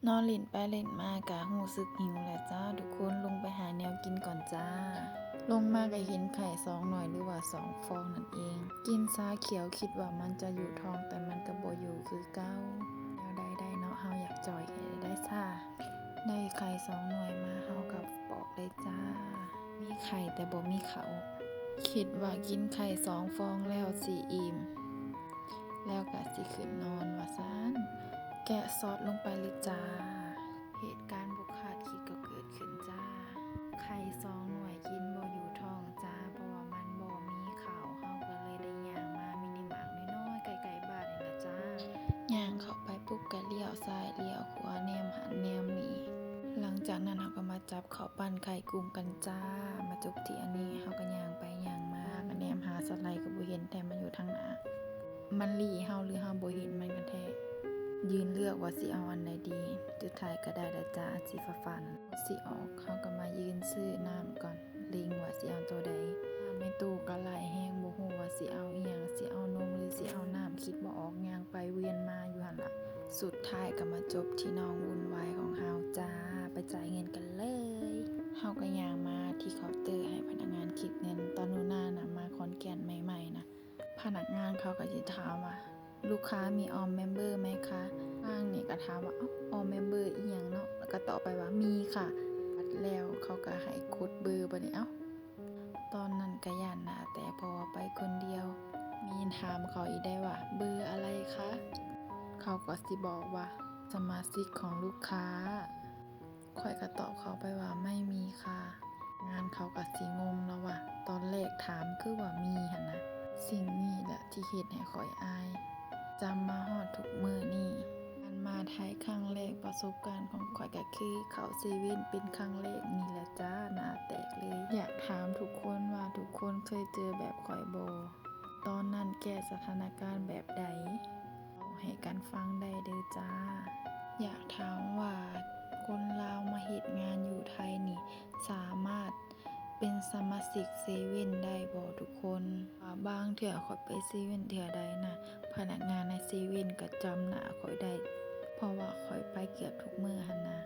นอนเล่นไปเล่นมากะรู้สึกหิวแหละจ้าทุกคนลงไปหาแนวกินก่อนจ้าลงมาก็เห็นไข่2หน่อยหรือว่า2ฟองนั่นเองกินชาเขียวคิดว่ามันจะอยู่ท้องแต่มันก็บ่อยู่คือเก่าแนวใดได้เนาะเฮาอยากจ่อยให้ได้ซ่าได้ไข่2หน่วยมาเฮาก็ปอกเลยจ้ามีไข่แต่บ่มีเขาคิดว่ากินไข่2ฟองแล้วสิอิ่มแล้วก็สิขึ้นนอนว่าซั่นแกะซอสลงไปเลยจ้าเหตุการณ์บ่คาดคิดก็เกิดขึ้นจ้าไข่2หน่วยกินบ่อยู่ท้องจ้าเพราะว่ามันบ่มีข้าวเฮาก็เลยได้ย่างมามินิมาร์ทน้อยๆใกล้ๆบ้านนี่ล่ะจ้าย่างเข้าไปปุ๊บก็เลี้ยวซ้ายเลี้ยวขวาแนมหันแนมนี่หลังจากนั้นเฮาก็มาจับข้าวปั้นไข่กุ้งกันจ้ามาจบที่อันนี้เฮาก็ย่างไปย่างมาก็แนมหาสไลด์ก็บ่เห็นแต่มันอยู่ทางหน้ามันหลีเฮาหรือเฮาบ่เห็นมันกันแท้ยืนเลือกว่าสิเอาอันใดดีสุดท้ายก็ได้แล้วจ้าสีฟ้าๆนั่นสิออกเฮาก็มายืนซื้อน้ำก่อนลิงว่าสิเอาตัวใดน้ำในตู้ก็หลายแฮงบ่ฮู้ว่าสิเอาอีหยังสิเอานมหรือสิเอาน้ำคิดบ่ออกย่างไปเวียนมาอยู่หั่นล่ะสุดท้ายก็มาจบที่น้องวุ่นวายของเฮาจ้าไปจ่ายเงินกันเลยเฮาก็ย่างมาที่เคาน์เตอร์ให้พนักงานคิดเงินตอนนู้นน่ะมาขอนแก่นใหม่ๆนะพนักงานเขาก็สิถามว่าลูกค้ามีออมเมมเบอร์ไหมคะทางนี่ก็ถามว่าออมเมมเบอร์อีหยังเนาะแล้วก็ตอบไปว่ามีค่ะแล้วเขาก็ให้กดเบอร์บัดนี้ตอนนั้นก็ย่านหน้าแต่พอไปคนเดียวมีถามเขาอีกได้ว่าเบอร์อะไรคะเขาก็สิบอกว่าสมาชิกของลูกค้าข้อยก็ตอบเขาไปว่าไม่มีค่ะงานเขาก็สิงงแล้วว่าตอนแรกถามคือว่ามีหั่นนะสิ่งนี้แหละที่เฮ็ดให้ข้อยอายจำมาฮอดทุกมื้อนี้การมาไทยครั้งแรกประสบการณ์ของข้อยก็คือเข้าเซเว่นเป็นครั้งแรกนี่แหละจ้าหน้าแตกเลยอยากถามทุกคนว่าทุกคนเคยเจอแบบข้อยบ่ตอนนั้นแก้สถานการณ์แบบใดเล่าให้กันฟังได้เด้อจ้าอยากถามว่าคนลาวมาเฮ็ดงานอยู่ไทยนี่สามารถเป็นสมาชิกเซเว่นได้บ่ทุกคนบางเทื่อข้อยไปเซเว่นเทื่อใดนะพนักงานในเซเว่นก็จำหน้าข้อยได้เพราะว่าข้อยไปเกือบทุกมื้อหั่นนะ